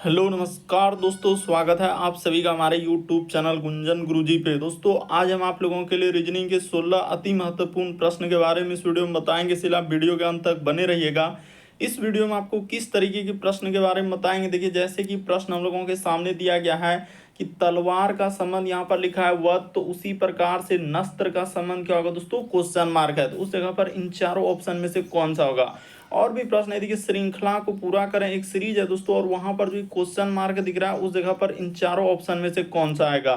Hello नमस्कार दोस्तों, स्वागत है आप सभी का हमारे यूट्यूब चैनल गुंजन गुरुजी पे। दोस्तों आज हम आप लोगों के लिए रीजनिंग के 16 अति महत्वपूर्ण प्रश्न के बारे में इस वीडियो में बताएंगे, इसलिए आप वीडियो के अंत तक बने रहिएगा। इस वीडियो में आपको किस तरीके के प्रश्न के बारे में बताएंगे, देखिए जैसे कि प्रश्न हम लोगों के सामने दिया गया है कि तलवार का संबंध यहाँ पर लिखा है वध, तो उसी प्रकार से नस्त्र का संबंध क्या होगा दोस्तों, क्वेश्चन मार्क है। तो उस जगह पर इन चारों ऑप्शन में से कौन सा होगा। और भी प्रश्न है, देखिए श्रृंखला को पूरा करें, एक सीरीज है दोस्तों, और वहां पर जो क्वेश्चन मार्क दिख रहा है उस जगह पर इन चारों ऑप्शन में से कौन सा आएगा।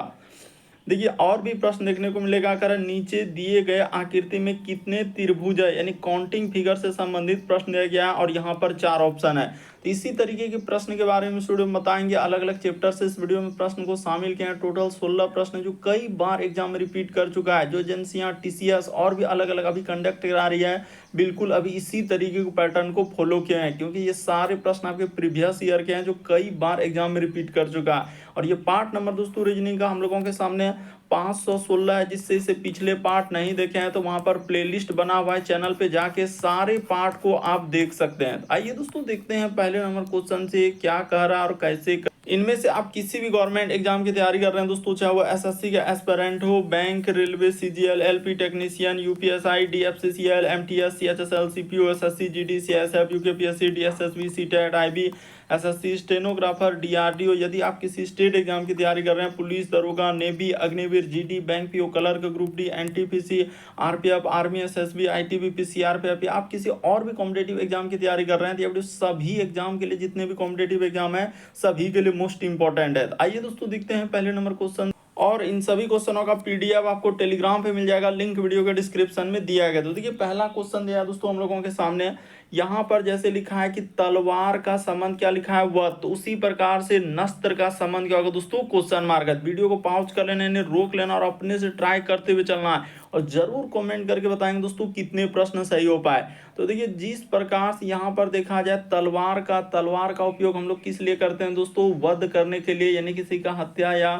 देखिए और भी प्रश्न देखने को मिलेगा, अगर नीचे दिए गए आकृति में कितने त्रिभुज है, यानी काउंटिंग फिगर से संबंधित प्रश्न दिया गया है और यहाँ पर 4 ऑप्शन है। तो इसी तरीके के प्रश्न के बारे में इस वीडियो में बताएंगे, अलग अलग चैप्टर से इस वीडियो में प्रश्न को शामिल किए हैं। टोटल 16 प्रश्न जो कई बार एग्जाम में रिपीट कर चुका है, जो एजेंसियां टीसीएस और भी अलग अलग अभी कंडक्ट करा रही है, बिल्कुल अभी इसी तरीके के पैटर्न को फॉलो किए हैं, क्योंकि ये सारे प्रश्न आपके प्रीवियस ईयर के हैं जो कई बार एग्जाम में रिपीट कर चुका है। और ये पार्ट नंबर दोस्तों रीजनिंग का हम लोगों के सामने 516 है, जिससे इसे पिछले पार्ट नहीं देखे हैं तो वहां पर प्लेलिस्ट बना हुआ है, चैनल पे जाके सारे पार्ट को आप देख सकते हैं। आइए दोस्तों देखते हैं पहले नंबर क्वेश्चन से क्या कह रहा है और कैसे इनमें से आप किसी भी गवर्नमेंट एग्जाम की तैयारी कर रहे हैं दोस्तों, चाहे वो एसएससी का एस्पिरेंट हो, bank, railway, CGL, LP technician, UPSI, DFCCL, MTS, CHSL, CPO, SSC, GD, CSF, UKPSC, DSSB, CTET, IB, SSC, stenographer, DRDO. यदि आप किसी स्टेट एग्जाम की तैयारी कर रहे हैं, पुलिस, दरोगा, navy, Agniveer, GD, bank PO, clerk, group D, NTPC, RPF, army, SSB, ITBP, CRPF, या आप किसी और भी कॉम्पिटेटिव एग्जाम की तैयारी कर रहे हैं, तो ये वीडियो सभी एग्जाम के लिए, जितने भी कॉम्पिटेटिव एग्जाम है सभी के लिए मोस्ट इंपॉर्टेंट है। आइए दोस्तों देखते हैं पहले नंबर क्वेश्चन, और इन सभी क्वेश्चनों का पीडीएफ आपको टेलीग्राम पे मिल जाएगा, लिंक वीडियो के डिस्क्रिप्शन में दिया गया। तो देखिए पहला क्वेश्चन दिया है दोस्तों हम लोगों के सामने, यहाँ पर जैसे लिखा है कि तलवार का संबंध क्या लिखा है वध, तो उसी प्रकार से नस्त्र का संबंध क्या होगा दोस्तों, क्वेश्चन मार्क है। वीडियो को पॉज कर लेना, इन्हें रोक लेना और अपने से ट्राई करते हुए चलना है, और जरूर कमेंट करके बताएंगे दोस्तों कितने प्रश्न सही हो पाए। तो देखिए जिस प्रकार से यहाँ पर देखा जाए तलवार का उपयोग हम लोग किस लिए करते हैं दोस्तों, वध करने के लिए, यानी किसी का हत्या या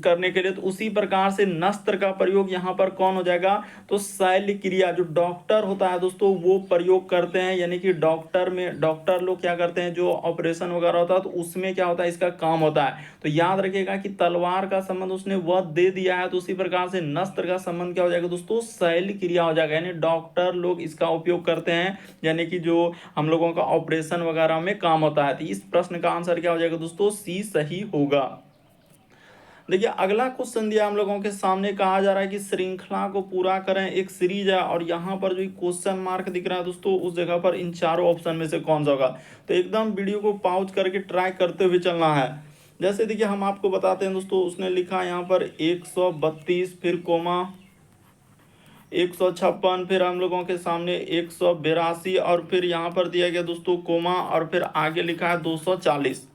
करने के लिए। तो उसी प्रकार से नस्त्र का प्रयोग यहाँ पर कौन हो जाएगा, तो शल्य क्रिया, जो डॉक्टर होता है दोस्तों वो प्रयोग करते हैं, यानी कि डॉक्टर लोग क्या करते हैं, जो ऑपरेशन वगैरह होता है तो उसमें क्या होता है, इसका काम होता है। तो याद रखिएगा कि तलवार का संबंध उसने वध दे दिया है, तो उसी प्रकार से नस्त्र का संबंध क्या हो जाएगा दोस्तों, शल्य क्रिया हो जाएगा, यानी डॉक्टर लोग इसका उपयोग करते हैं, यानी कि जो हम लोगों का ऑपरेशन वगैरह में काम होता है। तो इस प्रश्न का आंसर क्या हो जाएगा दोस्तों, सी सही होगा। देखिए अगला क्वेश्चन दिया हम लोगों के सामने, कहा जा रहा है कि श्रृंखला को पूरा करें, एक सीरीज है, और यहाँ पर जो क्वेश्चन मार्क दिख रहा है दोस्तों उस जगह पर इन चारों ऑप्शन में से कौन सा होगा। तो एकदम वीडियो को पॉज करके ट्राई करते हुए चलना है। जैसे देखिए हम आपको बताते हैं दोस्तों, उसने लिखा यहाँ पर 132, फिर कोमा 156, फिर हम लोगों के सामने 182, और फिर यहाँ पर दिया गया दोस्तों कोमा, और फिर आगे लिखा है 240।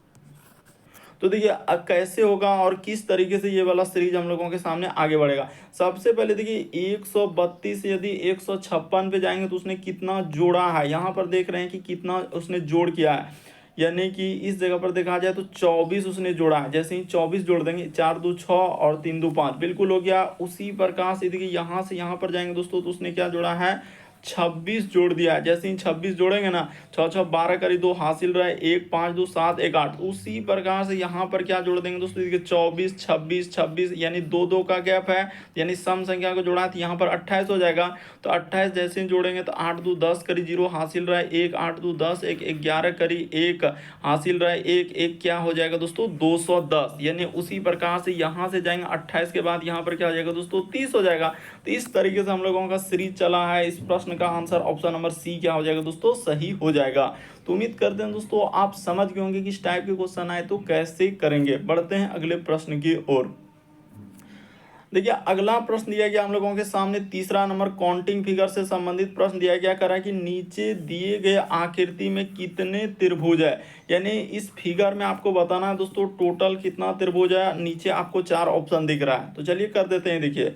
तो देखिए कैसे होगा और किस तरीके से ये वाला सीरीज हम लोगों के सामने आगे बढ़ेगा। सबसे पहले देखिए 132 से यदि 156 पे जाएंगे तो उसने कितना जोड़ा है, यहाँ पर देख रहे हैं कि कितना उसने जोड़ किया है, यानी कि इस जगह पर देखा जाए तो 24 उसने जोड़ा है। जैसे ही 24 जोड़ देंगे, 4 2 6 और 3 2 5, बिल्कुल हो गया। उसी प्रकार से देखिए यहाँ से यहाँ पर जाएंगे दोस्तों तो उसने क्या जोड़ा है, 26 जोड़ दिया है। जैसे ही 26 जोड़ेंगे ना, 6 6 12 करी 2 हासिल रहे 1 5 2 7 1 8। उसी प्रकार से यहाँ पर क्या जोड़ देंगे दोस्तों, देखिए 24 26 26, यानी 2 2 का गैप है, यानी सम संख्या को जोड़ा है तो यहाँ पर 28 हो जाएगा। तो 28 जैसे ही जोड़ेंगे तो 8 2 10 करी 0 हासिल रहे 1, 8 2 10 1 11 करी 1 हासिल रहे 1 1, क्या हो जाएगा दोस्तों 210। यानी उसी प्रकार से यहाँ से जाएंगे 28 के बाद यहाँ पर क्या हो जाएगा दोस्तों 30 हो जाएगा। तो इस तरीके से हम लोगों का सीरीज चला है। इस प्रश्न का आंसर ऑप्शन नंबर सी क्या हो जाएगा दोस्तों, सही हो जाएगा। तो उम्मीद करते हैं दोस्तों आप समझ गए होंगे कि इस टाइप के क्वेश्चन आए तो कैसे करेंगे। बढ़ते हैं अगले प्रश्न की ओर। देखिए अगला प्रश्न दिया गया हम लोगों के सामने, तीसरा नंबर काउंटिंग फिगर से संबंधित प्रश्न दिया गया, कह रहा है कि नीचे दिए गए आकृति में कितने त्रिभुज है, यानी इस फिगर में आपको बताना है दोस्तों टोटल कितना त्रिभुज है। नीचे आपको 4 ऑप्शन दिख रहा है, तो चलिए कर देते हैं। देखिए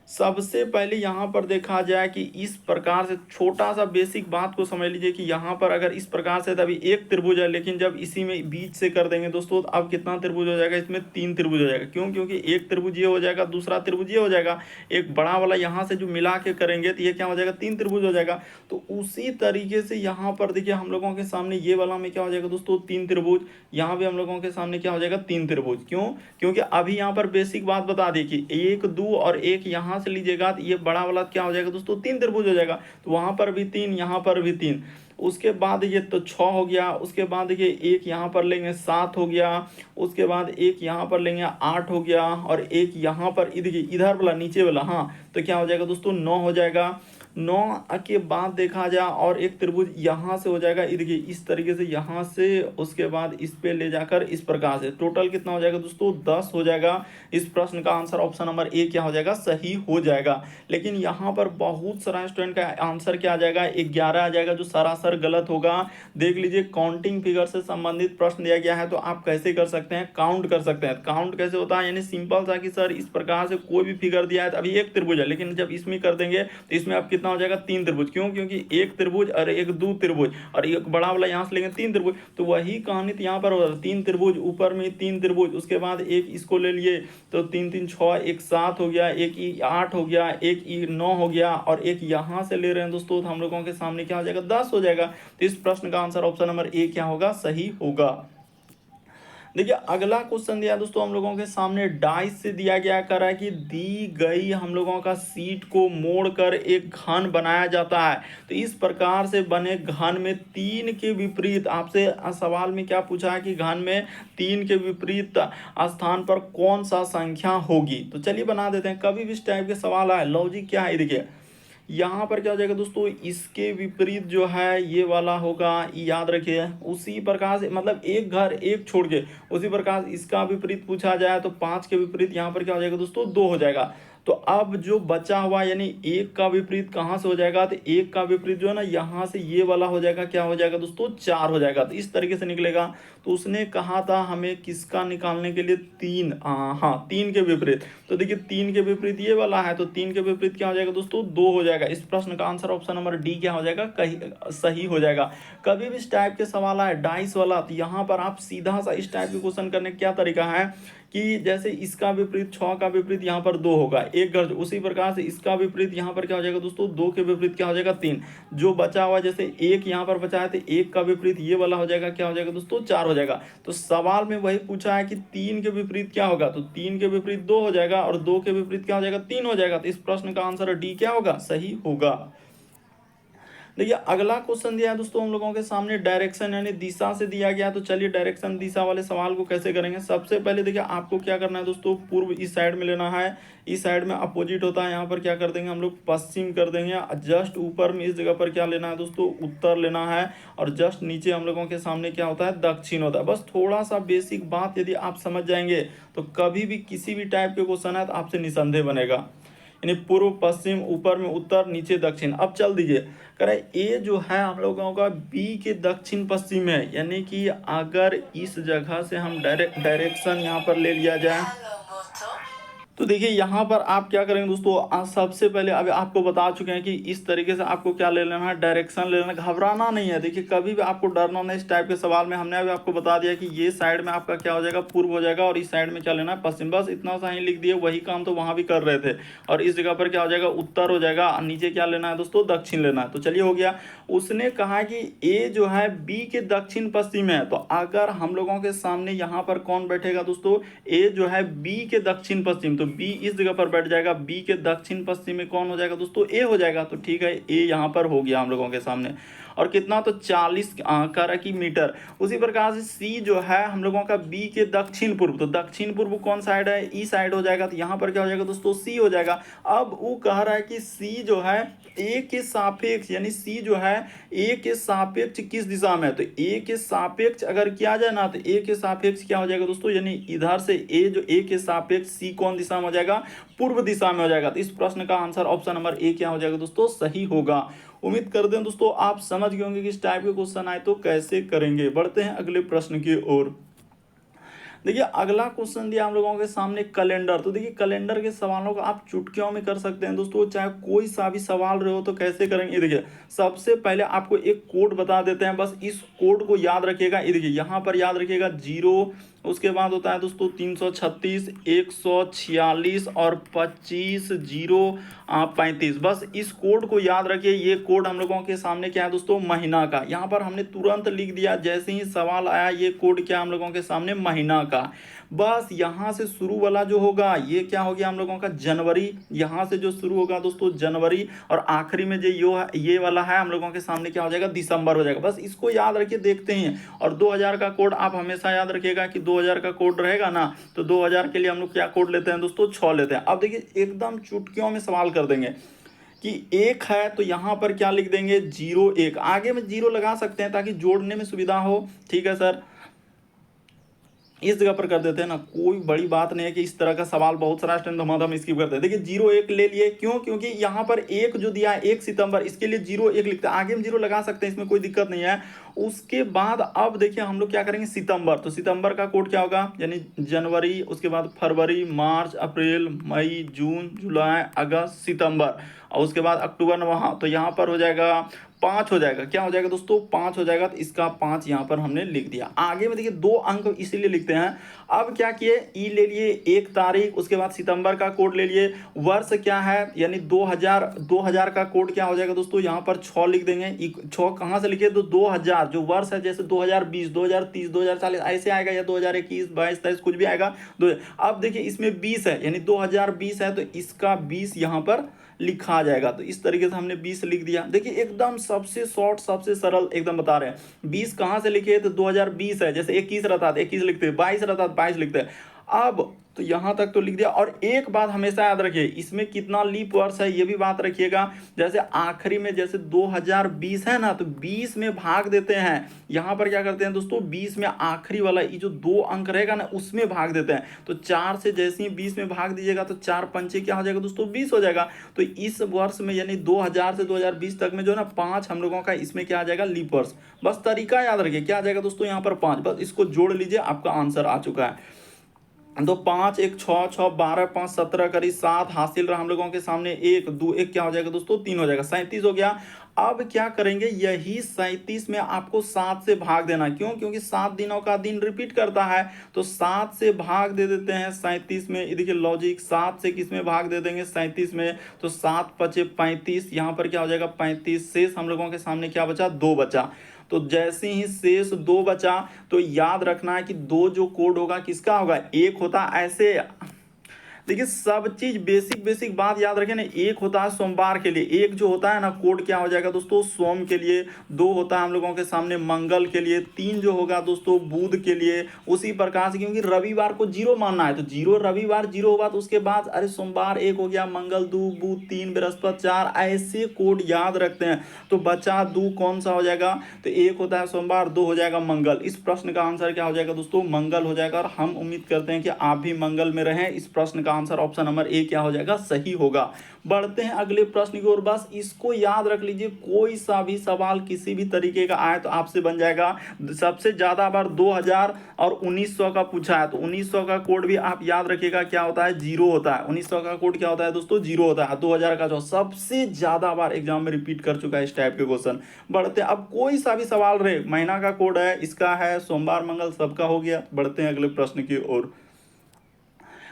सबसे पहले यहाँ पर देखा जाए कि इस प्रकार से छोटा सा बेसिक बात को समझ लीजिए कि यहाँ पर अगर इस प्रकार से तभी एक त्रिभुज है, लेकिन जब इसी में बीच से कर देंगे दोस्तों तो अब कितना त्रिभुज हो जाएगा, इसमें 3 त्रिभुज हो जाएगा। क्यों? क्योंकि एक त्रिभुज ये हो जाएगा, दूसरा त्रिभुज ये हो जाएगा, एक बड़ा वाला यहाँ से जो मिला के करेंगे तो ये क्या हो जाएगा, 3 त्रिभुज हो जाएगा। तो उसी तरीके से यहाँ पर देखिए हम लोगों के सामने ये वाला में क्या हो जाएगा दोस्तों, 3 त्रिभुज। यहाँ भी हम लोगों के सामने क्या हो जाएगा, 3 त्रिभुज। क्यों? क्योंकि अभी यहाँ पर बेसिक बात बता दी कि 1 2 और 1 यहाँ से लीजिएगा तो ये बड़ा वाला क्या हो जाएगा दोस्तों, 3 त्रिभुज हो जाएगा। तो वहां पर भी 3, यहाँ पर भी 3। उसके बाद ये तो 6 हो गया। उसके बाद देखिए एक यहाँ पर लेंगे 7 हो गया। उसके बाद एक यहाँ पर लेंगे 8 हो गया, और एक यहाँ पर देखिए इधर वाला नीचे वाला, हाँ तो क्या हो जाएगा दोस्तों, 9 हो जाएगा। 9 के बाद देखा जाए और एक त्रिभुज यहाँ से हो जाएगा, ये देखिए इस तरीके से यहाँ से, उसके बाद इस पे ले जाकर इस प्रकार से, टोटल कितना हो जाएगा दोस्तों, 10 हो जाएगा। इस प्रश्न का आंसर ऑप्शन नंबर ए क्या हो जाएगा, सही हो जाएगा। लेकिन यहाँ पर बहुत सारा स्टूडेंट का आंसर क्या आ जाएगा, 11 आ जाएगा, जो सरासर गलत होगा। देख लीजिए काउंटिंग फिगर से संबंधित प्रश्न दिया गया है, तो आप कैसे कर सकते हैं, काउंट कर सकते हैं। काउंट कैसे होता है, यानी सिंपल सा कि सर इस प्रकार से कोई भी फिगर दिया है तो अभी एक त्रिभुज है, लेकिन जब इसमें कर देंगे तो इसमें अब कितना हो जाएगा, 3 त्रिभुज। क्यों? क्योंकि एक त्रिभुज और एक 2 त्रिभुज और एक बड़ा वाला यहाँ से लेंगे 3 त्रिभुज। तो वही कहानी तो यहाँ पर हो रहा है, 3 त्रिभुज, ऊपर में 3 त्रिभुज, उसके बाद एक इसको ले लिए तो 3 3 6, एक 7 हो गया, एक 8 हो गया, एक 9 हो गया, और एक यहाँ से ले रहे हैं दोस्तों तो हम लोगों के सामने क्या हो जाएगा, 10 हो जाएगा। तो इस प्रश्न का आंसर ऑप्शन नंबर ए क्या होगा, सही होगा। देखिए अगला क्वेश्चन दिया दोस्तों हम लोगों के सामने, डाइस से दिया गया कर रहा है कि दी गई हम लोगों का सीट को मोड़कर एक घन बनाया जाता है। तो इस प्रकार से बने घन में 3 के विपरीत, आपसे सवाल में क्या पूछा है कि घन में 3 के विपरीत स्थान पर कौन सा संख्या होगी। तो चलिए बना देते हैं। कभी भी इस टाइप के सवाल आए, लॉजिक क्या है, देखिए यहाँ पर क्या हो जाएगा दोस्तों, इसके विपरीत जो है ये वाला होगा, याद रखिए। उसी प्रकार से मतलब एक घर एक छोड़ के, उसी प्रकार इसका विपरीत पूछा जाए तो 5 के विपरीत यहाँ पर क्या हो जाएगा दोस्तों, 2 हो जाएगा। तो अब जो बचा हुआ यानी 1 का विपरीत कहाँ से हो जाएगा, तो 1 का विपरीत जो है ना यहाँ से ये वाला हो जाएगा, क्या हो जाएगा दोस्तों, 4 हो जाएगा। तो इस तरीके से निकलेगा। तो उसने कहा था हमें किसका निकालने के लिए, 3, हाँ 3 के विपरीत। तो देखिए 3 के विपरीत ये वाला है, तो 3 के विपरीत क्या हो जाएगा दोस्तों, 2 हो जाएगा। इस प्रश्न का आंसर ऑप्शन नंबर डी क्या हो जाएगा, सही हो जाएगा। कभी भी इस टाइप के सवाल आए डाइस वाला, तो यहाँ पर आप सीधा सा इस टाइप के क्वेश्चन करने का क्या तरीका है कि जैसे इसका विपरीत 6 का विपरीत यहाँ पर 2 होगा, एक घर, उसी प्रकार से इसका विपरीत यहाँ पर क्या हो जाएगा दोस्तों, 2 के विपरीत क्या हो जाएगा, 3। जो बचा हुआ जैसे 1 यहाँ पर बचा है तो 1 का विपरीत ये वाला हो जाएगा, क्या हो जाएगा दोस्तों, 4 हो जाएगा। तो सवाल में वही पूछा है कि 3 के विपरीत क्या होगा, तो 3 के विपरीत 2 हो जाएगा, और 2 के विपरीत क्या हो जाएगा, 3 हो जाएगा। तो इस प्रश्न का आंसर डी क्या होगा, सही होगा। देखिए अगला क्वेश्चन दिया है दोस्तों हम लोगों के सामने, डायरेक्शन यानी दिशा से दिया गया। तो चलिए डायरेक्शन दिशा वाले सवाल को कैसे करेंगे। सबसे पहले देखिए आपको क्या करना है दोस्तों, पूर्व इस साइड में लेना है, इस साइड में अपोजिट होता है, यहाँ पर क्या कर देंगे हम लोग, पश्चिम कर देंगे। जस्ट ऊपर में इस जगह पर क्या लेना है दोस्तों, उत्तर लेना है, और जस्ट नीचे हम लोगों के सामने क्या होता है, दक्षिण होता है। बस थोड़ा सा बेसिक बात यदि आप समझ जाएंगे तो कभी भी किसी भी टाइप के क्वेश्चन है तो आपसे निसंदेह बनेगा। यानी पूर्व पश्चिम, ऊपर में उत्तर, नीचे दक्षिण। अब चल दीजिए, कह रहे ए जो है हम लोगों का बी के दक्षिण पश्चिम है, यानी कि अगर इस जगह से हम डायरेक्शन यहाँ पर ले लिया जाए तो देखिए यहाँ पर आप क्या करेंगे दोस्तों, आज सबसे पहले अभी आपको बता चुके हैं कि इस तरीके से आपको क्या ले लेना है, डायरेक्शन ले लेना, घबराना नहीं है। देखिए कभी भी आपको डरना नहीं। इस टाइप के सवाल में हमने अभी आपको बता दिया कि ये साइड में आपका क्या हो जाएगा, पूर्व हो जाएगा, और इस साइड में क्या लेना है, पश्चिम। बस इतना सा ही लिख दिए, वही काम तो वहाँ भी कर रहे थे। और इस जगह पर क्या हो जाएगा, उत्तर हो जाएगा, और नीचे क्या लेना है दोस्तों, दक्षिण लेना है। तो चलिए हो गया। उसने कहा कि ए जो है बी के दक्षिण पश्चिम है, तो अगर हम लोगों के सामने यहाँ पर कौन बैठेगा दोस्तों, ए जो है बी के दक्षिण पश्चिम, तो बी इस जगह पर बैठ जाएगा। बी के दक्षिण पश्चिम में कौन हो जाएगा दोस्तों, ए हो जाएगा। तो ठीक है, ए यहाँ पर हो गया हम लोगों के सामने। और कितना, तो 40 की मीटर। उसी प्रकार से सी जो है हम लोगों का बी के दक्षिण पूर्व, तो दक्षिण पूर्व कौन साइड है, ई साइड हो जाएगा। तो यहाँ पर क्या हो जाएगा दोस्तों, सी हो जाएगा। अब वो कह रहा है कि सी जो है ए के सापेक्ष, यानी सी जो है ए के सापेक्ष किस दिशा में है। तो ए के सापेक्ष अगर किया जाए ना, तो ए के सापेक्ष क्या हो जाएगा दोस्तों, यानी इधर से ए जो ए के सापेक्ष सी कौन दिशा में हो जाएगा, पूर्व दिशा में हो जाएगा। तो इस प्रश्न का आंसर ऑप्शन नंबर ए क्या हो जाएगा दोस्तों, सही होगा। उम्मीद करते हैं दोस्तों आप समझ गए होंगे कि इस टाइप के क्वेश्चन आए तो कैसे करेंगे। बढ़ते हैं अगले प्रश्न की ओर। देखिए अगला क्वेश्चन दिया हम लोगों के सामने कैलेंडर। तो देखिए कैलेंडर के सवालों को आप चुटकियों में कर सकते हैं दोस्तों, चाहे कोई सा भी सवाल रहे हो तो कैसे करेंगे। ये देखिए सबसे पहले आपको एक कोड बता देते हैं, बस इस कोड को याद रखिएगा। ये देखिए यहाँ पर याद रखिएगा 0, उसके बाद होता है दोस्तों 336, 146 और 25, 0, 35। बस इस कोड को याद रखिए। ये कोड हम लोगों के सामने क्या है दोस्तों, महीना का। यहाँ पर हमने तुरंत लिख दिया जैसे ही सवाल आया, ये कोड क्या हम लोगों के सामने, महीना का। बस यहाँ से शुरू वाला जो होगा ये क्या हो गया हम लोगों का, जनवरी। यहाँ से जो शुरू होगा दोस्तों जनवरी, और आखिरी में जो ये वाला है हम लोगों के सामने क्या हो जाएगा, दिसंबर हो जाएगा। बस इसको याद रखिए, देखते हैं। और 2000 का कोड आप हमेशा याद रखिएगा कि 2000 का कोड रहेगा ना, तो 2000 के लिए हम लोग क्या कोड लेते हैं दोस्तों, 6 लेते हैं। अब देखिए एकदम चुटकियों में सवाल कर देंगे कि 1 है तो यहाँ पर क्या लिख देंगे, 01। आगे में 0 लगा सकते हैं ताकि जोड़ने में सुविधा हो, ठीक है सर। इस जगह पर कर देते हैं ना, कोई बड़ी बात नहीं है कि इस तरह का सवाल बहुत सारा स्टूडेंट हम स्किप करते हैं। देखिए 01 ले लिए, क्यों, क्योंकि यहाँ पर 1 जो दिया है 1 सितंबर, इसके लिए 01 लिखते हैं। आगे में 0 लगा सकते हैं, इसमें कोई दिक्कत नहीं है। उसके बाद अब देखिए हम लोग क्या करेंगे, सितंबर। तो सितंबर का कोड क्या होगा, यानी जनवरी, उसके बाद फरवरी, मार्च, अप्रैल, मई, जून, जुलाई, अगस्त, सितंबर, और उसके बाद अक्टूबर, नवंबर। तो यहाँ पर हो जाएगा 5 हो जाएगा। क्या हो जाएगा दोस्तों, 5 हो जाएगा। तो इसका 5 यहाँ पर हमने लिख दिया। आगे में देखिए 2 अंक इसीलिए लिखते हैं। अब क्या किए, ई ले लिए 1 तारीख, उसके बाद सितंबर का कोड ले लिए। वर्ष क्या है, यानी 2000 का कोड क्या हो जाएगा दोस्तों, यहाँ पर 6 लिख देंगे। 6 कहाँ से लिखे, तो 2000 जो वर्ष है, जैसे 2020, 2030, 2040 ऐसे आएगा, या 2021, 22, 23 कुछ भी आएगा। अब देखिए इसमें 20 है, यानी 2020 है, तो इसका 20 यहाँ पर लिखा जाएगा। तो इस तरीके से हमने 20 लिख दिया। देखिए एकदम सबसे शॉर्ट, सबसे सरल एकदम बता रहे हैं। 20 कहाँ से लिखे, तो 2020 है, जैसे 21 रहता है 21 लिखते हैं, 22 रहता है 22 लिखते हैं। अब तो यहाँ तक तो लिख दिया। और एक बात हमेशा याद रखिए, इसमें कितना लीप वर्ष है ये भी बात रखिएगा। जैसे आखिरी में जैसे 2020 है ना, तो 20 में भाग देते हैं। यहाँ पर क्या करते हैं दोस्तों, 20 में आखिरी वाला ये जो 2 अंक रहेगा ना, उसमें भाग देते हैं। तो 4 से जैसे ही 20 में भाग दीजिएगा, तो 4 पंचे क्या हो जाएगा दोस्तों, 20 हो जाएगा। तो इस वर्ष में यानी 2000 से 2020 तक में जो है ना 5 हम लोगों का इसमें क्या आ जाएगा, लीप वर्ष। बस तरीका याद रखिए, क्या आ जाएगा दोस्तों यहाँ पर 5। बस इसको जोड़ लीजिए, आपका आंसर आ चुका है। तो 5 1 6 6 12 5 17 करीब 7 हासिल रहा हम लोगों के सामने। 1 2 1 क्या हो जाएगा दोस्तों, 3 हो जाएगा, 37 हो गया। अब क्या करेंगे, यही 37 में आपको 7 से भाग देना। क्यों, क्योंकि 7 दिनों का दिन रिपीट करता है। तो 7 से भाग दे देते हैं 37 में। ये देखिए लॉजिक, 7 से किस में भाग दे देंगे, 37 में। तो 7 5 35, यहाँ पर क्या हो जाएगा 35। शेष हम लोगों के सामने क्या बचा, 2 बचा। तो जैसे ही शेष 2 बचा, तो याद रखना है कि 2 जो कोड होगा किसका होगा, 1 होता ऐसे। देखिए सब चीज बेसिक बात याद रखें ना। 1 होता है सोमवार के लिए, 1 जो होता है ना कोड क्या हो जाएगा दोस्तों, सोम के लिए। 2 होता है हम लोगों के सामने मंगल के लिए। 3 जो होगा दोस्तों बुध के लिए। उसी प्रकार से क्योंकि रविवार को 0 मानना है, तो 0 रविवार 0 होगा, तो उसके बाद अरे सोमवार 1 हो गया, मंगल 2, बुध 3, बृहस्पति 4, ऐसे कोड याद रखते हैं। तो बचा 2 कौन सा हो जाएगा, तो 1 होता है सोमवार, 2 हो जाएगा मंगल। इस प्रश्न का आंसर क्या हो जाएगा दोस्तों, मंगल हो जाएगा। और हम उम्मीद करते हैं कि आप भी मंगल में रहें। इस प्रश्न का आंसर ऑप्शन नंबर ए क्या हो जाएगा, सही होगा। बढ़ते हैं अगले प्रश्न की ओर। बस इसको याद रख लीजिए, कोई सा भी सवाल किसी भी तरीके का आए तो आपसे बन जाएगा। सबसे ज्यादा बार 2000 और 1900 का पूछा है, तो 1900 का कोड भी आप याद रखिएगा, क्या होता है, 0 होता है। 1900 का कोड क्या होता है दोस्तों, 0 होता है। 2000 का जो सबसे ज्यादा बार एग्जाम में रिपीट कर चुका है इस टाइप के क्वेश्चन। बढ़ते हैं, अब कोई सा भी सवाल रहे, महीना का कोड है, इसका है, सोमवार मंगल सबका हो गया। बढ़ते हैं अगले प्रश्न की ओर।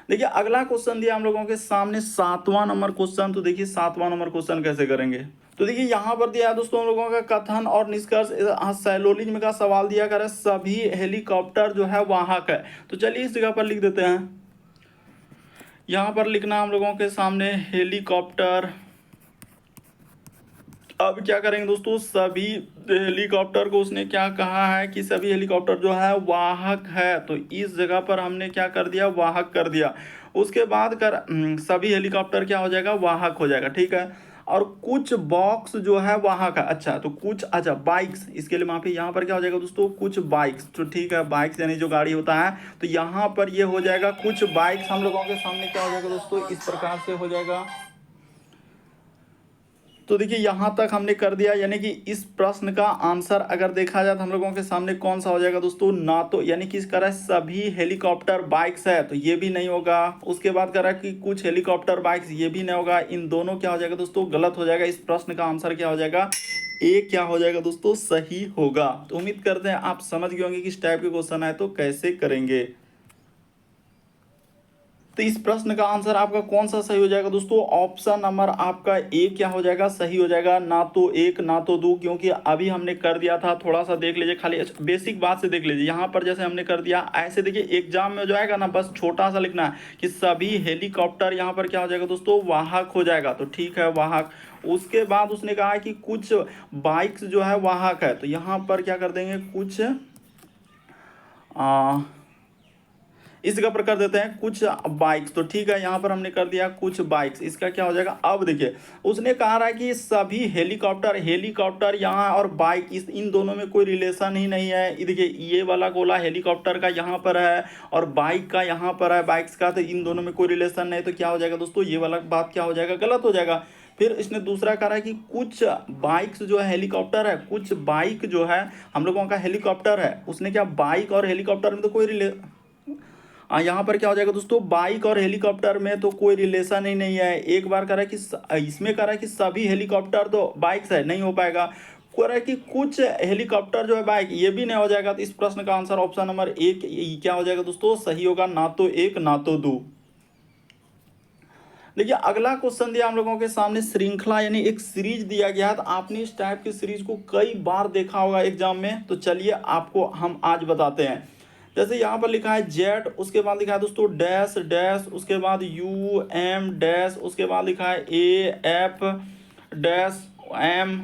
देखिए अगला क्वेश्चन दिया हम लोगों के सामने 7वां नंबर क्वेश्चन। तो देखिए 7वां नंबर क्वेश्चन कैसे करेंगे। तो देखिए यहाँ पर दिया है दोस्तों हम लोगों का कथन और निष्कर्ष। सैलोलिज्म का सवाल दिया कर सभी हेलीकॉप्टर जो है वाहक है। तो चलिए इस जगह पर लिख देते हैं। यहाँ पर लिखना हम लोगों के सामने हेलीकॉप्टर। अब क्या करेंगे दोस्तों, सभी हेलीकॉप्टर को उसने क्या कहा है कि सभी हेलीकॉप्टर जो है वाहक है। तो इस जगह पर हमने क्या कर दिया, वाहक कर दिया। उसके बाद सभी हेलीकॉप्टर क्या हो जाएगा, वाहक हो जाएगा, ठीक है। और कुछ बॉक्स जो है वाहक है। अच्छा तो कुछ, अच्छा बाइक्स, इसके लिए माफी, यहाँ पर क्या हो जाएगा दोस्तों, कुछ बाइक्स। तो ठीक है, बाइक्स यानी जो गाड़ी होता है, तो यहाँ पर ये हो जाएगा कुछ बाइक्स। हम लोगों के सामने क्या हो जाएगा दोस्तों, इस प्रकार से हो जाएगा। तो देखिए यहाँ तक हमने कर दिया, यानी कि इस प्रश्न का आंसर अगर देखा जाए तो हम लोगों के सामने कौन सा हो जाएगा दोस्तों, ना तो यानी कि कह रहा है सभी हेलीकॉप्टर बाइक्स है तो ये भी नहीं होगा। उसके बाद कह रहा है कि कुछ हेलीकॉप्टर बाइक्स, ये भी नहीं होगा। इन दोनों क्या हो जाएगा दोस्तों, गलत हो जाएगा। इस प्रश्न का आंसर क्या हो जाएगा, ए क्या हो जाएगा दोस्तों, सही होगा। तो उम्मीद करते हैं आप समझ गए होंगे कि इस टाइप के क्वेश्चन आए तो कैसे करेंगे। तो इस प्रश्न का आंसर आपका कौन सा सही हो जाएगा दोस्तों, ऑप्शन नंबर आपका ए क्या हो जाएगा, सही हो जाएगा। ना तो एक ना तो दो, क्योंकि अभी हमने कर दिया था। थोड़ा सा देख लीजिए, खाली बेसिक बात से देख लीजिए। यहाँ पर जैसे हमने कर दिया, ऐसे देखिए एग्जाम में जो आएगा ना, बस छोटा सा लिखना है कि सभी हेलीकॉप्टर, यहाँ पर क्या हो जाएगा दोस्तों, वाहक हो जाएगा। तो ठीक है, वाहक। उसके बाद उसने कहा है कि कुछ बाइक्स जो है वाहक है, तो यहाँ पर क्या कर देंगे, कुछ इस जगह पर कर देते हैं कुछ बाइक्स। तो ठीक है, यहाँ पर हमने कर दिया कुछ बाइक्स। इसका क्या हो जाएगा, अब देखिए उसने कहा रहा है कि सभी हेलीकॉप्टर, हेलीकॉप्टर यहाँ और बाइक, इस इन दोनों में कोई रिलेशन ही नहीं है। ये देखिए ये वाला गोला हेलीकॉप्टर का यहाँ पर है और बाइक का यहाँ पर है, बाइक्स का, तो इन दोनों में कोई रिलेशन नहीं। तो क्या हो जाएगा दोस्तों, ये वाला बात क्या हो जाएगा, गलत हो जाएगा। फिर इसने दूसरा कहा है कि कुछ बाइक्स जो है हेलीकॉप्टर है, कुछ बाइक जो है हम लोगों का हेलीकॉप्टर है। उसने क्या, बाइक और हेलीकॉप्टर में तो कोई यहाँ पर क्या हो जाएगा दोस्तों, बाइक और हेलीकॉप्टर में तो कोई रिलेशन ही नहीं है। एक बार कह रहा है कि इसमें कह रहा है कि सभी हेलीकॉप्टर तो बाइक्स है, नहीं हो पाएगा। कह रहा है कि कुछ हेलीकॉप्टर जो है बाइक, ये भी नहीं हो जाएगा। तो इस प्रश्न का आंसर ऑप्शन नंबर एक क्या हो जाएगा दोस्तों, सही होगा। ना तो एक ना तो दो। देखिए अगला क्वेश्चन दिया हम लोगों के सामने, श्रृंखला यानी एक सीरीज दिया गया है। तो आपने इस टाइप की सीरीज को कई बार देखा होगा एग्जाम में। तो चलिए आपको हम आज बताते हैं। जैसे यहाँ पर लिखा है जेड, उसके बाद लिखा है दोस्तों डैश डैश, उसके बाद यू एम डैश, उसके बाद लिखा है ए एफ डैश एम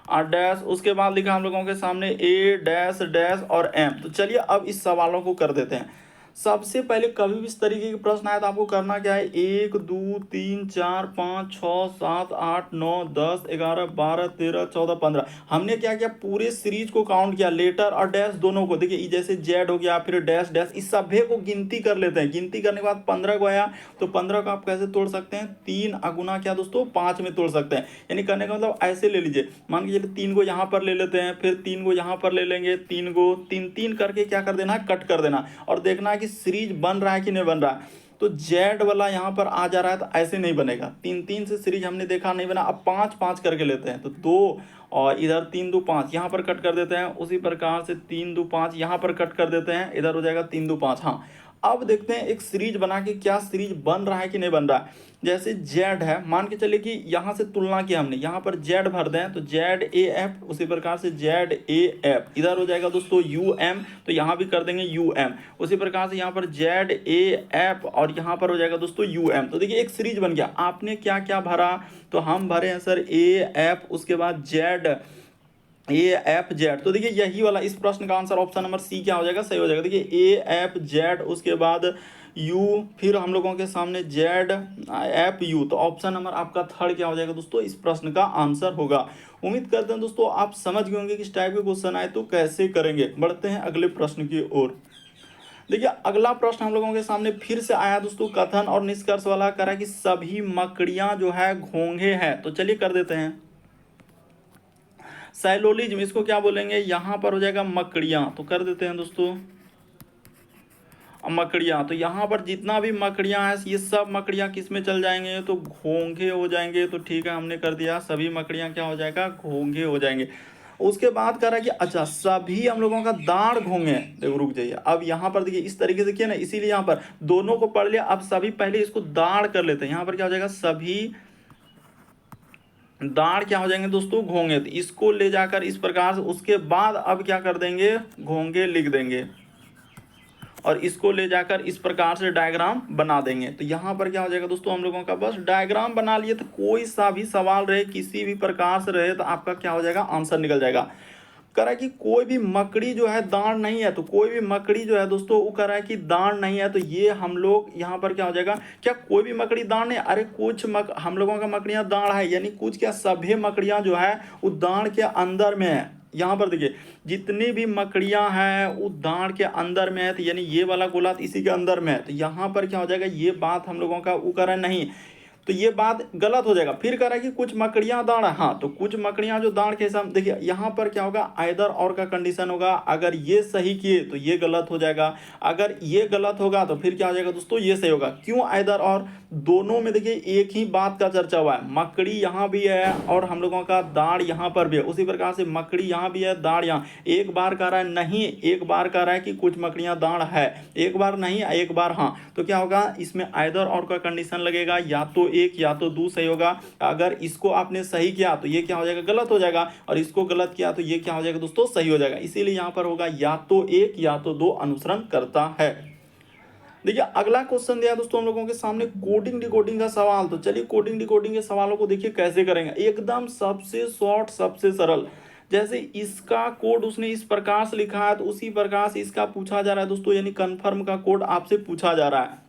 और डैश, उसके बाद लिखा हम लोगों के सामने ए डैश डैश और एम। तो चलिए अब इस सवालों को कर देते हैं। सबसे पहले कभी भी इस तरीके के प्रश्न आए तो आपको करना क्या है, 1 2 3 4 5 6 7 8 9 10 11 12 13 14 15। हमने क्या किया, पूरे सीरीज को काउंट किया, लेटर और डैश दोनों को। देखिए जैसे जेड हो गया, फिर डैश डैश, इस सभ्य को गिनती कर लेते हैं। गिनती करने के बाद 15 को आया, तो 15 को आप कैसे तोड़ सकते हैं, 3 अगुना क्या दोस्तों 5 में तोड़ सकते हैं। यानी करने का मतलब ऐसे ले लीजिए, मान के चलिए 3 को यहाँ पर ले लेते हैं, फिर 3 को यहाँ पर ले लेंगे, 3 को 3 3 करके क्या कर देना है, कट कर देना। और देखना है कि सीरीज बन रहा है कि नहीं बन रहा है। तो जेड वाला यहाँ पर आ जा रहा है, तो ऐसे नहीं बनेगा। 3 3 से सीरीज हमने देखा नहीं बना। अब 5 5 करके लेते हैं, तो 2 और इधर 3 2 5 यहाँ पर कट कर देते हैं। उसी प्रकार से 3 2 5 यहाँ पर कट कर देते हैं, इधर हो जाएगा 3 2 5। हाँ, अब देखते हैं एक सीरीज बना के क्या सीरीज बन रहा है कि नहीं बन रहा है। जैसे जेड है, मान के चलिए कि यहाँ से तुलना की हमने, यहाँ पर जेड भर दें तो जेड ए एफ, उसी प्रकार से जेड ए एफ, इधर हो जाएगा दोस्तों यू एम, तो यहाँ भी कर देंगे यू एम। उसी प्रकार से यहाँ पर जेड ए एफ और यहाँ पर हो जाएगा दोस्तों यू एम। तो देखिए एक सीरीज बन गया। आपने क्या क्या भरा, तो हम भरे हैं सर ए एफ, उसके बाद जेड ए एफ जेड। तो देखिए यही वाला, इस प्रश्न का आंसर ऑप्शन नंबर सी क्या हो जाएगा, सही हो जाएगा। देखिए ए एफ जेड, उसके बाद यू, फिर हम लोगों के सामने जेड एफ यू। तो ऑप्शन नंबर आपका थर्ड क्या हो जाएगा दोस्तों, इस प्रश्न का आंसर होगा। उम्मीद करते हैं दोस्तों आप समझ गए होंगे कि इस टाइप के क्वेश्चन आए तो कैसे करेंगे। बढ़ते हैं अगले प्रश्न की ओर। देखिए अगला प्रश्न हम लोगों के सामने फिर से आया दोस्तों, कथन और निष्कर्ष वाला। करा कि सभी मकड़ियां जो है घोंघे हैं। तो चलिए कर देते हैं। साइलोलिज्म, इसको क्या बोलेंगे, यहाँ पर हो जाएगा मकड़ियाँ। तो कर देते हैं दोस्तों मकड़ियाँ। तो यहाँ पर जितना भी मकड़ियाँ हैं, ये सब मकड़ियाँ किस में चल जाएंगे, तो घोंघे हो जाएंगे। तो ठीक है, हमने कर दिया, सभी मकड़ियाँ क्या हो जाएगा, घोंघे हो जाएंगे। उसके बाद कह रहा है कि अच्छा सभी हम लोगों का दाढ़ घोंघे। देखो रुक जाइए, अब यहाँ पर देखिए इस तरीके से किया ना, इसीलिए यहाँ पर दोनों को पढ़ लिया। अब सभी पहले इसको दाढ़ कर लेते हैं। यहाँ पर क्या हो जाएगा, सभी दाढ़ क्या हो जाएंगे दोस्तों, घोंगे। तो इसको ले जाकर इस प्रकार से, उसके बाद अब क्या कर देंगे, घोंगे लिख देंगे और इसको ले जाकर इस प्रकार से डायग्राम बना देंगे। तो यहाँ पर क्या हो जाएगा दोस्तों, हम लोगों का बस डायग्राम बना लिए। तो कोई सा भी सवाल रहे, किसी भी प्रकार से रहे, तो आपका क्या हो जाएगा, आंसर निकल जाएगा। कह रहा है कि कोई भी मकड़ी जो है दाढ़ नहीं है। तो कोई भी मकड़ी जो है दोस्तों, वो कह रहा है कि दाढ़ नहीं है। तो ये हम लोग यहाँ पर क्या हो जाएगा, क्या कोई भी मकड़ी दाढ़ नहीं, अरे कुछ हम लोगों का मकड़ियाँ दाढ़ है, यानी कुछ क्या सभी मकड़ियाँ जो है वो दाढ़ के अंदर में है। यहाँ पर देखिए जितनी भी मकड़ियाँ हैं वो दाढ़ के अंदर में है, तो यानी ये वाला गोला इसी के अंदर में है। तो यहाँ पर क्या हो जाएगा, ये बात हम लोगों का वो कह रहा है नहीं। तो ये बात गलत हो जाएगा। फिर कह रहा है कि कुछ मकड़ियां दाढ़, हाँ तो कुछ मकड़ियां जो दाढ़ के हिसाब, देखिए यहाँ पर क्या होगा, आइदर और का कंडीशन होगा। अगर ये सही किए तो ये गलत हो जाएगा, अगर ये गलत होगा तो फिर क्या हो जाएगा दोस्तों, ये सही होगा। क्यों आइदर और, दोनों में देखिए एक ही बात का चर्चा हुआ है, मकड़ी यहाँ भी है और हम लोगों का दाढ़ यहाँ पर भी है, उसी प्रकार से मकड़ी यहाँ भी है, दाढ़ यहाँ। एक बार कह रहा है नहीं, एक बार कह रहा है कि कुछ मकड़ियाँ दाढ़ है, एक बार नहीं एक बार हाँ, तो क्या होगा, इसमें आइदर और का कंडीशन लगेगा, या तो एक या तो दो सही होगा। अगर इसको आपने सही किया तो ये क्या हो जाएगा, गलत हो जाएगा, और इसको गलत किया तो ये क्या हो जाएगा दोस्तों, सही हो जाएगा। इसीलिए यहाँ पर होगा या तो एक या तो दो अनुसरण करता है। देखिए अगला क्वेश्चन दिया दोस्तों हम लोगों के सामने, कोडिंग डिकोडिंग का सवाल। तो चलिए कोडिंग डिकोडिंग के सवालों को देखिए कैसे करेंगे, एकदम सबसे शॉर्ट सबसे सरल। जैसे इसका कोड उसने इस प्रकार से लिखा है तो उसी प्रकार से इसका पूछा जा रहा है दोस्तों, यानी कन्फर्म का कोड आपसे पूछा जा रहा है,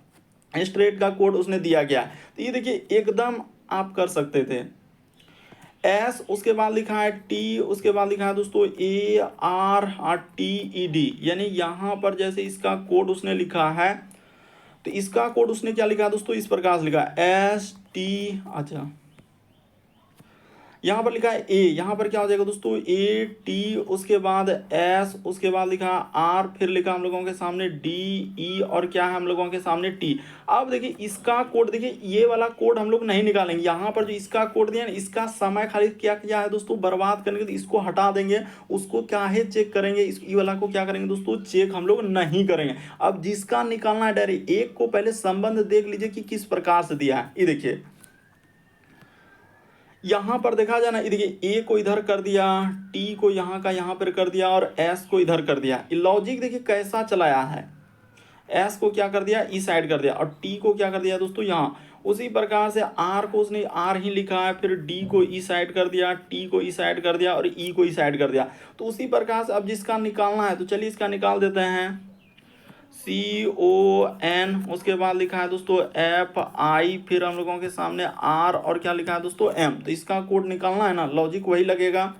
स्ट्रेट का कोड उसने दिया गया। तो ये देखिए एकदम आप कर सकते थे। एस, उसके बाद लिखा है टी, उसके बाद लिखा है दोस्तों ARTED, यानी यहाँ पर जैसे इसका कोड उसने लिखा है तो इसका कोड उसने क्या लिखा है दोस्तों, इस प्रकार से लिखा है ST, अच्छा यहाँ पर लिखा है ए, यहाँ पर क्या हो जाएगा दोस्तों AT, उसके बाद S, उसके बाद लिखा R, फिर लिखा हम लोगों के सामने DE और क्या है हम लोगों के सामने T। अब देखिए इसका कोड, देखिए ये वाला कोड हम लोग नहीं निकालेंगे, यहाँ पर जो इसका कोड दिया है इसका समय खाली क्या किया है दोस्तों, बर्बाद करने के, तो इसको हटा देंगे। उसको क्या है चेक करेंगे, इस ई वाला को क्या करेंगे दोस्तों, चेक हम लोग नहीं करेंगे। अब जिसका निकालना है डायरेक्ट एक को पहले संबंध देख लीजिए कि किस प्रकार से दिया है। ये देखिए यहाँ पर देखा जाए ना, देखिए ए को इधर कर दिया, टी को यहाँ का यहाँ पर कर दिया और एस को इधर कर दिया। लॉजिक देखिए कैसा चलाया है, एस को क्या कर दिया, इस साइड कर दिया, और टी को क्या कर दिया दोस्तों यहाँ। उसी प्रकार से आर को उसने आर ही लिखा है, फिर डी को ई साइड कर दिया, टी को ई साइड कर दिया और ई को ई साइड कर दिया। तो उसी प्रकार से अब जिसका निकालना है तो चलिए इसका निकाल देते हैं। CON, उसके बाद लिखा है दोस्तों FI, फिर हम लोगों के सामने R और क्या लिखा है दोस्तों M। तो इसका कोड निकालना है ना, लॉजिक वही लगेगा,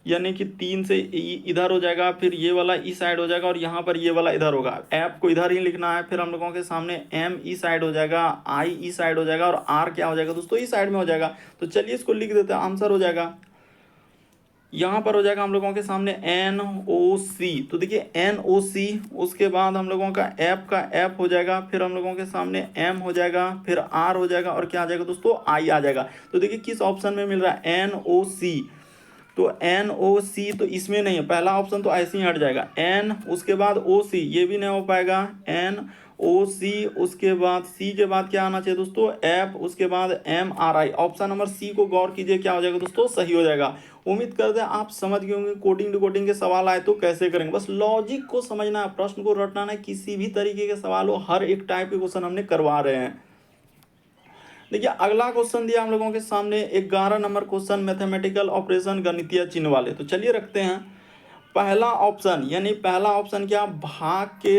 यानी कि 3 से इधर हो जाएगा, फिर ये वाला ई साइड हो जाएगा और यहाँ पर ये वाला इधर होगा। F को इधर ही लिखना है, फिर हम लोगों के सामने M ई साइड हो जाएगा, I ई साइड हो जाएगा और R क्या हो जाएगा दोस्तों, ई साइड में हो जाएगा। तो चलिए इसको लिख देते हैं, आंसर हो जाएगा। यहाँ पर हो जाएगा हम लोगों के सामने NOC। तो देखिए NOC, उसके बाद हम लोगों का F हो जाएगा, फिर हम लोगों के सामने M हो जाएगा, फिर R हो जाएगा और क्या आ जाएगा दोस्तों, I आ जाएगा। तो देखिए किस ऑप्शन में मिल रहा है, NOC। तो NOC तो इसमें नहीं है, पहला ऑप्शन तो ऐसे ही हट जाएगा। N, उसके बाद OC, ये भी नहीं हो पाएगा। NOC, उसके बाद C के बाद क्या आना चाहिए दोस्तों, F, उसके बाद MRI। ऑप्शन नंबर C को गौर कीजिए, क्या हो जाएगा दोस्तों, सही हो जाएगा। उम्मीद करते हैं आप समझ गए होंगे कोडिंग डिकोडिंग के सवाल आए तो कैसे करेंगे। बस लॉजिक को समझना है, प्रश्न को रटना है, किसी भी तरीके के सवाल हो, हर एक टाइप के क्वेश्चन हमने करवा रहे हैं। देखिए अगला क्वेश्चन दिया हम लोगों के सामने 11 नंबर क्वेश्चन, मैथमेटिकल ऑपरेशन, गणितीय चिन्ह वाले। तो चलिए रखते हैं पहला ऑप्शन, यानी पहला ऑप्शन क्या, भाग के,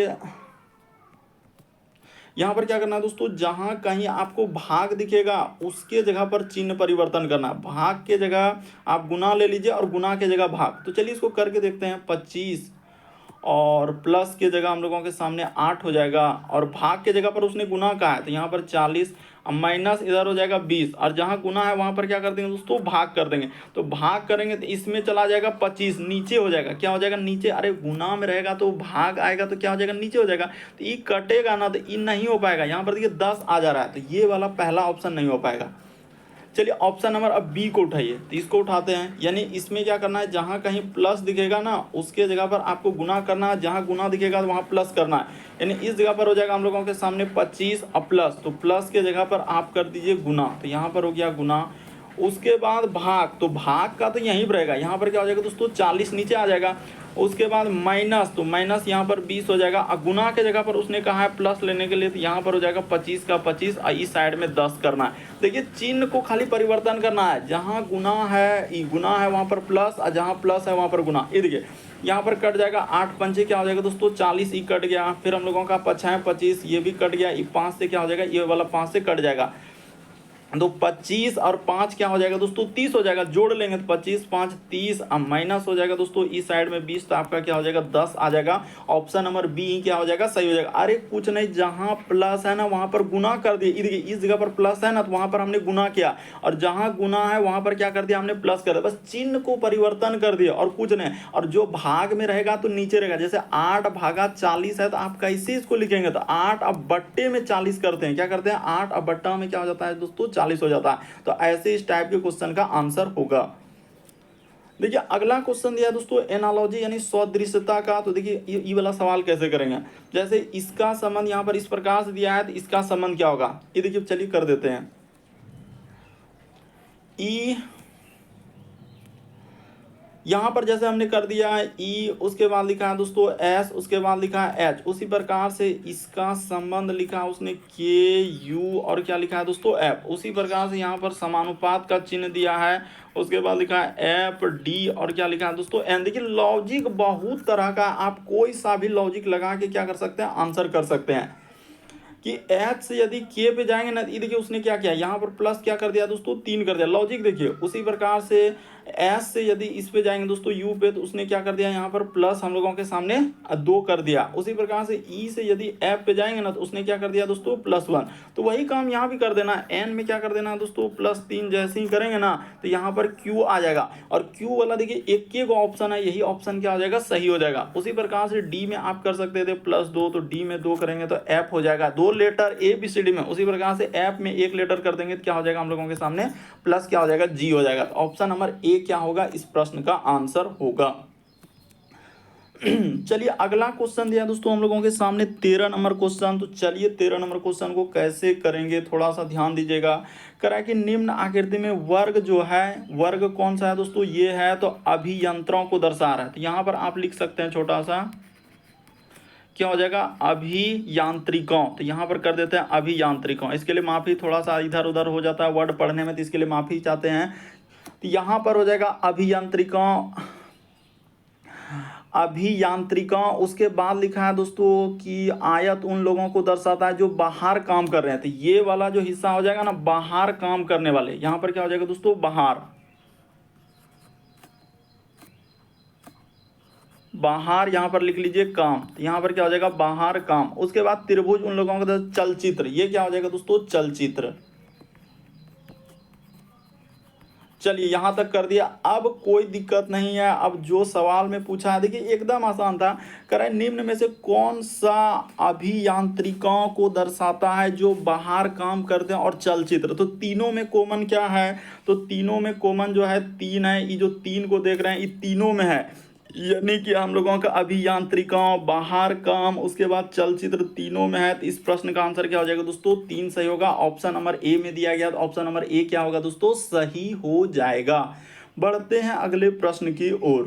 यहाँ पर क्या करना है दोस्तों, जहां कहीं आपको भाग दिखेगा उसके जगह पर चिन्ह परिवर्तन करना। भाग के जगह आप गुना ले लीजिए और गुना के जगह भाग। तो चलिए इसको करके देखते हैं। 25 और प्लस के जगह हम लोगों के सामने 8 हो जाएगा, और भाग के जगह पर उसने गुना कहा है तो यहाँ पर 40, माइनस इधर हो जाएगा 20, और जहाँ गुना है वहाँ पर क्या कर देंगे दोस्तों, भाग कर देंगे। तो भाग करेंगे तो इसमें चला जाएगा 25, नीचे हो जाएगा, क्या हो जाएगा नीचे, अरे गुना में रहेगा तो भाग आएगा तो क्या हो जाएगा, नीचे हो जाएगा। तो ये कटेगा ना, तो ये नहीं हो पाएगा। यहाँ पर देखिए 10 आ जा रहा है, तो ये वाला पहला ऑप्शन नहीं हो पाएगा। चलिए ऑप्शन नंबर अब बी को उठाइए, तो इसको उठाते हैं। यानी इसमें क्या करना है, जहाँ कहीं प्लस दिखेगा ना उसके जगह पर आपको गुना करना है, जहाँ गुना दिखेगा तो वहाँ प्लस करना है। यानी इस जगह पर हो जाएगा हम लोगों के सामने 25 और प्लस, तो प्लस के जगह पर आप कर दीजिए गुना, तो यहाँ पर हो गया गुना। उसके बाद भाग, तो भाग का तो यहीं पर रहेगा, यहाँ पर क्या हो जाएगा दोस्तों 40 नीचे आ जाएगा। उसके बाद माइनस, तो माइनस यहाँ पर 20 हो जाएगा, और गुना के जगह पर उसने कहा है प्लस लेने के लिए, तो यहाँ पर हो जाएगा 25 का 25 और इस साइड में 10 करना है। देखिए चिन्ह को खाली परिवर्तन करना है, जहाँ गुना है वहाँ पर प्लस, और जहाँ प्लस है वहाँ पर गुना। ये देखिए यहाँ पर कट जाएगा 8 पंचे क्या हो जाएगा दोस्तों 40, ये कट गया। फिर हम लोगों का 5 25, ये भी कट गया। ये 5 से क्या हो जाएगा, ये वाला 5 से कट जाएगा। तो 25 और 5 क्या हो जाएगा दोस्तों 30 हो जाएगा, जोड़ लेंगे तो 25 5 30, अब माइनस हो जाएगा दोस्तों इस साइड में 20, तो आपका क्या हो जाएगा 10 आ जाएगा। ऑप्शन नंबर बी क्या हो जाएगा सही हो जाएगा। अरे कुछ नहीं, जहां प्लस है ना वहां पर गुना कर दिए, देखिए इस जगह पर प्लस है ना तो वहां पर हमने गुना किया, और जहां गुना है वहां पर क्या कर दिया हमने प्लस कर दिया, बस चिन्ह को परिवर्तन कर दिया और कुछ नहीं। और जो भाग में रहेगा तो नीचे रहेगा, जैसे 8 भागा 40 है तो आप कैसे इसको लिखेंगे, तो 8 अब बट्टे में 40 करते हैं, क्या करते हैं 8 अब बट्टा में क्या हो जाता है दोस्तों 40 हो जाता है। तो ऐसे इस टाइप के क्वेश्चन का आंसर होगा। देखिए अगला क्वेश्चन दिया है दोस्तों एनालॉजी यानी सदृश्यता का। तो देखिए ये वाला सवाल कैसे करेंगे, जैसे इसका संबंध यहाँ पर इस प्रकार से दिया है तो इसका संबंध क्या होगा, ये देखिए चलिए कर देते हैं। ई यहाँ पर जैसे हमने कर दिया है ई, उसके बाद लिखा है दोस्तों एस, उसके बाद लिखा है एच, उसी प्रकार से इसका संबंध लिखा है उसने के यू, और क्या लिखा है दोस्तों एफ, उसी प्रकार से यहाँ पर समानुपात का चिन्ह दिया है, उसके बाद लिखा है एफ डी, और क्या लिखा है दोस्तों एन। देखिए लॉजिक बहुत तरह का, आप कोई सा भी लॉजिक लगा के क्या कर सकते हैं आंसर कर सकते हैं। कि एच से यदि के पे जाएंगे ना, ये देखिए उसने क्या किया यहाँ पर प्लस क्या कर दिया दोस्तों 3 कर दिया, लॉजिक देखिए। उसी प्रकार से एस से यदि इस पे जाएंगे दोस्तों यू पे, तो उसने क्या कर दिया यहाँ पर प्लस हम लोगों के सामने 2 कर दिया। उसी प्रकार से ई से यदि एफ पे जाएंगे ना तो उसने क्या कर दिया दोस्तों +1, तो वही काम यहाँ भी कर देना। एन में क्या कर देना दोस्तों +3, जैसे ही करेंगे ना तो यहाँ पर क्यू आ जाएगा, और क्यू वाला देखिए एक को ऑप्शन है, यही ऑप्शन क्या हो जाएगा सही हो जाएगा। उसी प्रकार से डी में आप कर सकते थे +2, तो डी में 2 करेंगे तो एफ हो जाएगा, 2 letter A B C D में। उसी प्रकार से एफ में 1 लेटर कर देंगे तो क्या हो जाएगा हम लोगों के सामने प्लस क्या हो जाएगा जी हो जाएगा। तो ऑप्शन नंबर ए क्या होगा इस प्रश्न का आंसर होगा। चलिए अगला क्वेश्चन दिया दोस्तों हम लोगों के सामने 13 नंबर क्वेश्चन। तो चलिए 13 नंबर क्वेश्चन को कैसे करेंगे थोड़ा सा ध्यान दीजिएगा। करा कि निम्न आकृति में वर्ग जो है, वर्ग कौन सा है दोस्तों ये है तो अभियंत्रों को दर्शा रहा है। तो यहाँ पर आप लिख सकते हैं छोटा सा क्या हो जाएगा अभियांत्रिकों, तो यहाँ पर कर देते हैं अभियांत्रिकों। इसके लिए माफी, थोड़ा सा इधर उधर हो जाता है वर्ड पढ़ने में तो इसके लिए माफी चाहते हैं। तो यहाँ पर हो जाएगा अभियांत्रिकों, अभियांत्रिकों। उसके बाद लिखा है दोस्तों कि आयत उन लोगों को दर्शाता है जो बाहर काम कर रहे हैं। तो ये वाला जो हिस्सा हो जाएगा ना बाहर काम करने वाले, यहाँ पर क्या हो जाएगा दोस्तों बाहर, बाहर यहाँ पर लिख लीजिए काम, तो यहाँ पर क्या हो जाएगा बाहर काम। उसके बाद त्रिभुज उन लोगों का चलचित्र, ये क्या हो जाएगा दोस्तों चलचित्र। चलिए यहाँ तक कर दिया, अब कोई दिक्कत नहीं है। अब जो सवाल में पूछा है देखिए एकदम आसान था, करें निम्न में से कौन सा अभियांत्रिकों को दर्शाता है जो बाहर काम करते हैं और चलचित्र। तो तीनों में कॉमन क्या है, तो तीनों में कॉमन जो है 3 है। ये जो 3 को देख रहे हैं ये तीनों में है, यानी कि हम लोगों का अभियांत्रिकों, बाहर काम, उसके बाद चलचित्र तीनों में है। तो इस प्रश्न का आंसर क्या हो जाएगा दोस्तों 3 सही होगा। ऑप्शन नंबर ए में दिया गया तो ऑप्शन नंबर ए क्या होगा दोस्तों सही हो जाएगा। बढ़ते हैं अगले प्रश्न की ओर।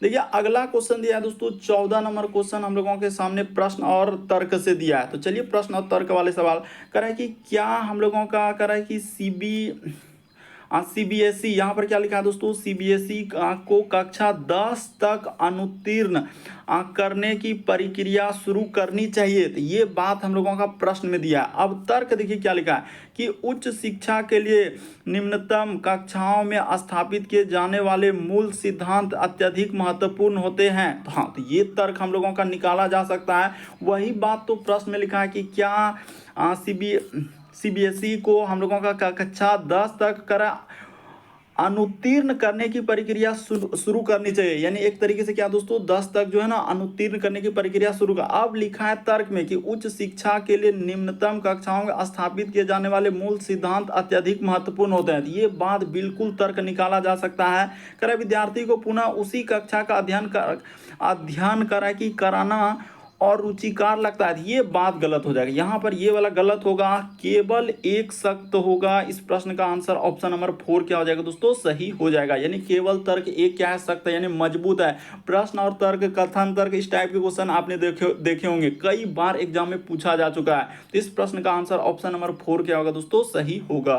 देखिए अगला क्वेश्चन दिया है दोस्तों 14 नंबर क्वेश्चन हम लोगों के सामने प्रश्न और तर्क से दिया है। तो चलिए प्रश्न और तर्क वाले सवाल करें कि क्या हम लोगों का करें कि सीबीएसई, यहाँ पर क्या लिखा है दोस्तों सीबीएसई को कक्षा 10 तक अनुत्तीर्ण करने की प्रक्रिया शुरू करनी चाहिए। तो ये बात हम लोगों का प्रश्न में दिया है। अब तर्क देखिए क्या लिखा है कि उच्च शिक्षा के लिए निम्नतम कक्षाओं में स्थापित किए जाने वाले मूल सिद्धांत अत्यधिक महत्वपूर्ण होते हैं। तो हाँ, तो ये तर्क हम लोगों का निकाला जा सकता है। वही बात तो प्रश्न में लिखा है कि क्या सीबीएसई को हम लोगों का कक्षा 10 तक अनुत्तीर्ण करने की प्रक्रिया शुरू करनी चाहिए। यानी एक तरीके से क्या दोस्तों 10 तक जो है ना अनुत्तीर्ण करने की प्रक्रिया शुरू कर। अब लिखा है तर्क में कि उच्च शिक्षा के लिए निम्नतम कक्षाओं में स्थापित किए जाने वाले मूल सिद्धांत अत्यधिक महत्वपूर्ण होते हैं। ये बात बिल्कुल तर्क निकाला जा सकता है। करे विद्यार्थी को पुनः उसी कक्षा का अध्ययन कराना और रुचिकार लगता है, ये बात गलत हो जाएगी। यहाँ पर ये वाला गलत होगा, केवल एक सख्त होगा। इस प्रश्न का आंसर ऑप्शन नंबर 4 क्या हो जाएगा दोस्तों सही हो जाएगा। यानी केवल तर्क एक क्या है सख्त है, यानी मजबूत है। प्रश्न और तर्क, कथन तर्क, इस टाइप के क्वेश्चन आपने देखे होंगे, कई बार एग्जाम में पूछा जा चुका है। तो इस प्रश्न का आंसर ऑप्शन नंबर 4 क्या होगा दोस्तों सही होगा।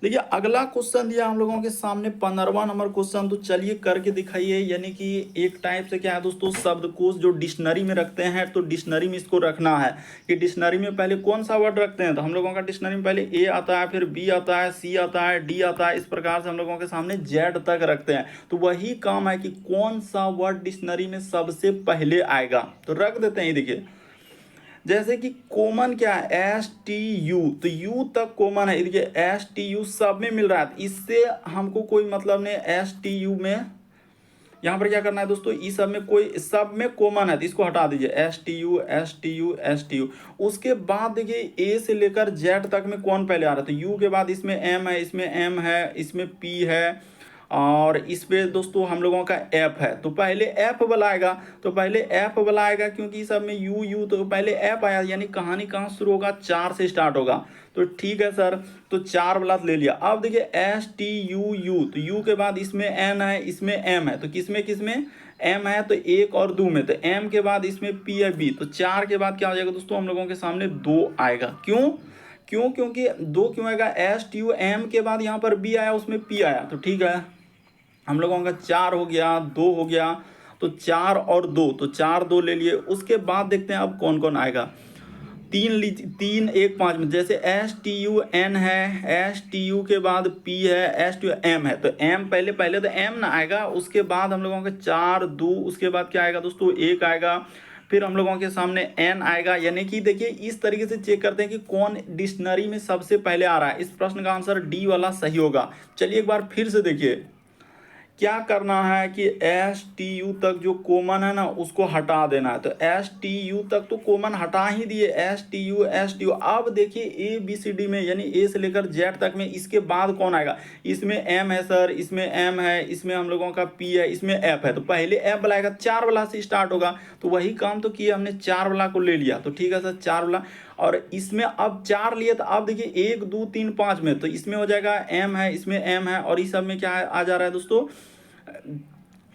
देखिए अगला क्वेश्चन दिया हम लोगों के सामने 15वां नंबर क्वेश्चन। तो चलिए करके दिखाइए। यानी कि एक टाइप से क्या है दोस्तों, शब्दकोश जो डिक्शनरी में रखते हैं, तो डिक्शनरी में इसको रखना है कि डिक्शनरी में पहले कौन सा वर्ड रखते हैं। तो हम लोगों का डिक्शनरी में पहले ए आता है, फिर बी आता है, सी आता है, डी आता है। इस प्रकार से हम लोगों के सामने जेड तक रखते हैं। तो वही काम है कि कौन सा वर्ड डिक्शनरी में सबसे पहले आएगा, तो रख देते हैं। देखिए जैसे कि कॉमन क्या है, एस टी यू, तो यू तक कॉमन है। देखिए एस टी यू सब में मिल रहा है, इससे हमको कोई मतलब नहीं। एस टी यू में यहाँ पर क्या करना है दोस्तों, इस सब में कोई, सब में कॉमन है तो इसको हटा दीजिए। S T U S T U S T you. उसके बाद देखिए ए से लेकर जेड तक में कौन पहले आ रहा है, तो यू के बाद इसमें एम है, इसमें एम है, इसमें पी है, और इस पे दोस्तों हम लोगों का एफ है। तो पहले एफ वाला आएगा, तो पहले एफ वाला आएगा क्योंकि सब में यू यू, तो पहले एफ आया। यानी कहानी कहाँ शुरू होगा, 4 से स्टार्ट होगा। तो ठीक है सर, तो 4 वाला ले लिया। अब देखिए एस टी यू यू, तो यू के बाद इसमें एन है, इसमें एम है, तो किसमें किसमें एम है, तो 1 और 2 में। तो एम के बाद इसमें पी है बी, तो 4 के बाद क्या हो जाएगा दोस्तों, हम लोगों के सामने 2 आएगा। क्योंकि 2 क्यों आएगा, एस टी यू एम के बाद यहाँ पर बी आया, उसमें पी आया। तो ठीक है, हम लोगों का 4 हो गया, 2 हो गया, तो 4 और 2, तो 4 2 ले लिए। उसके बाद देखते हैं अब कौन कौन आएगा। 3 1 5 में जैसे एस टी यू एन है, एस टी यू के बाद पी है, एस टी यू एम है, तो एम पहले तो एम ना आएगा। उसके बाद हम लोगों के 4 2, उसके बाद क्या आएगा दोस्तों, 1 आएगा। फिर हम लोगों के सामने एन आएगा। यानी कि देखिए इस तरीके से चेक करते हैं कि कौन डिक्शनरी में सबसे पहले आ रहा है। इस प्रश्न का आंसर डी वाला सही होगा। चलिए एक बार फिर से देखिए, क्या करना है कि एस टी यू तक जो कॉमन है ना, उसको हटा देना है। तो एस टी यू तक तो कॉमन हटा ही दिए, S T U S T you. अब देखिए ए बी सी डी में, यानी ए से लेकर जेड तक में, इसके बाद कौन आएगा, इसमें एम है सर, इसमें एम है, इसमें हम लोगों का पी है, इसमें एफ है। तो पहले एफ वाला आएगा, 4 वाला से स्टार्ट होगा। तो वही काम तो किया हमने, 4 वाला को ले लिया। तो ठीक है सर, 4 वाला, और इसमें अब 4 लिए, तो अब देखिए 1 2 3 5 में, तो इसमें हो जाएगा एम है, इसमें एम है, और इस सब में क्या आ जा रहा है दोस्तों,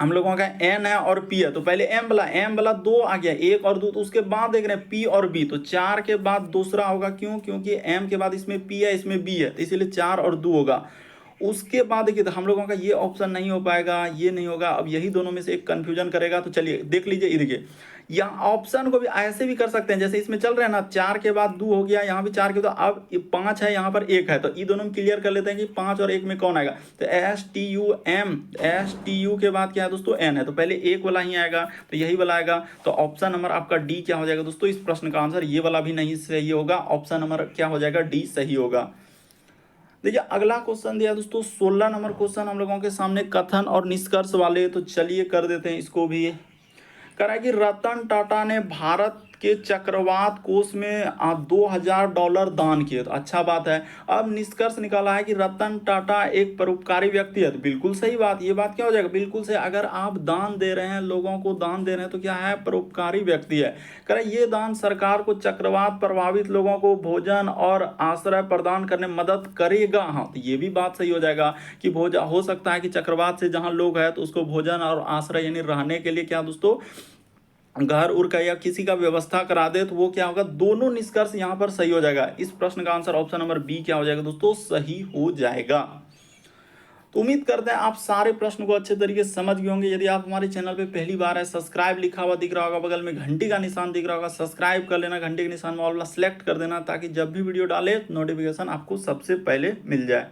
हम लोगों का एन है और पी है। तो पहले एम वाला 2 आ गया, 1 और 2, तो उसके बाद देख रहे हैं पी और बी, तो 4 के बाद दूसरा होगा। क्योंकि एम के बाद इसमें पी है, इसमें बी है, तो इसीलिए 4 और 2 होगा। उसके बाद देखिए तो हम लोगों का ये ऑप्शन नहीं हो पाएगा, ये नहीं होगा। अब यही दोनों में से एक कंफ्यूजन करेगा। तो चलिए देख लीजिए, ये देखिए यहाँ ऑप्शन को भी ऐसे भी कर सकते हैं, जैसे इसमें चल रहे हैं ना, 4 के बाद 2 हो गया, यहाँ भी 4 के बाद, अब 5 है, यहाँ पर 1 है। तो ये दोनों में क्लियर कर लेते हैं कि 5 और 1 में कौन आएगा। तो S T U M, S T U के बाद क्या है दोस्तों, एन है, तो पहले 1 वाला ही आएगा, तो यही वाला आएगा। तो ऑप्शन नंबर आपका डी क्या हो जाएगा दोस्तों, इस प्रश्न का आंसर ये वाला भी नहीं सही होगा। ऑप्शन नंबर क्या हो जाएगा, डी सही होगा। देखिए अगला क्वेश्चन दिया दोस्तों 16 नंबर क्वेश्चन हम लोगों के सामने, कथन और निष्कर्ष वाले। तो चलिए कर देते हैं इसको भी। कह रहा है कि रतन टाटा ने भारत के चक्रवात कोष में $2000 दान किए। तो अच्छा बात है। अब निष्कर्ष निकाला है कि रतन टाटा एक परोपकारी व्यक्ति है। तो बिल्कुल सही बात, ये बात क्या हो जाएगा, बिल्कुल से अगर आप दान दे रहे हैं, लोगों को दान दे रहे हैं, तो क्या है, परोपकारी व्यक्ति है। कह रहा है ये दान सरकार को चक्रवात प्रभावित लोगों को भोजन और आश्रय प्रदान करने में मदद करेगा। हाँ, तो ये भी बात सही हो जाएगा कि हो सकता है कि चक्रवात से जहाँ लोग हैं तो उसको भोजन और आश्रय यानी रहने के लिए क्या दोस्तों, घर उर का या किसी का व्यवस्था करा दे, तो वो क्या होगा, दोनों निष्कर्ष यहाँ पर सही हो जाएगा। इस प्रश्न का आंसर ऑप्शन नंबर बी क्या हो जाएगा दोस्तों, सही हो जाएगा। तो उम्मीद करते हैं आप सारे प्रश्न को अच्छे तरीके से समझ गए होंगे। यदि आप हमारे चैनल पे पहली बार है, सब्सक्राइब लिखा हुआ दिख रहा होगा, बगल में घंटी का निशान दिख रहा होगा, सब्सक्राइब कर लेना, घंटे के निशान वाला सेलेक्ट कर देना, ताकि जब भी वीडियो डाले नोटिफिकेशन आपको सबसे पहले मिल जाए।